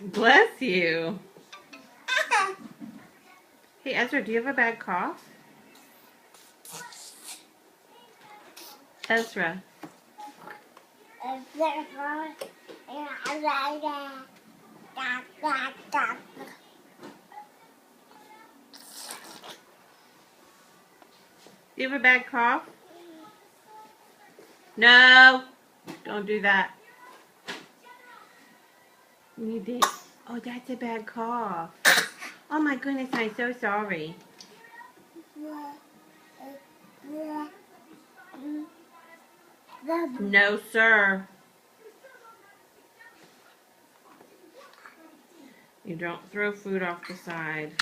Bless you. Hey, Ezra, do you have a bad cough? Ezra. Do you have a bad cough? No. Don't do that. You did. Oh, that's a bad cough. Oh my goodness, I'm so sorry. No, sir. You don't throw food off the side.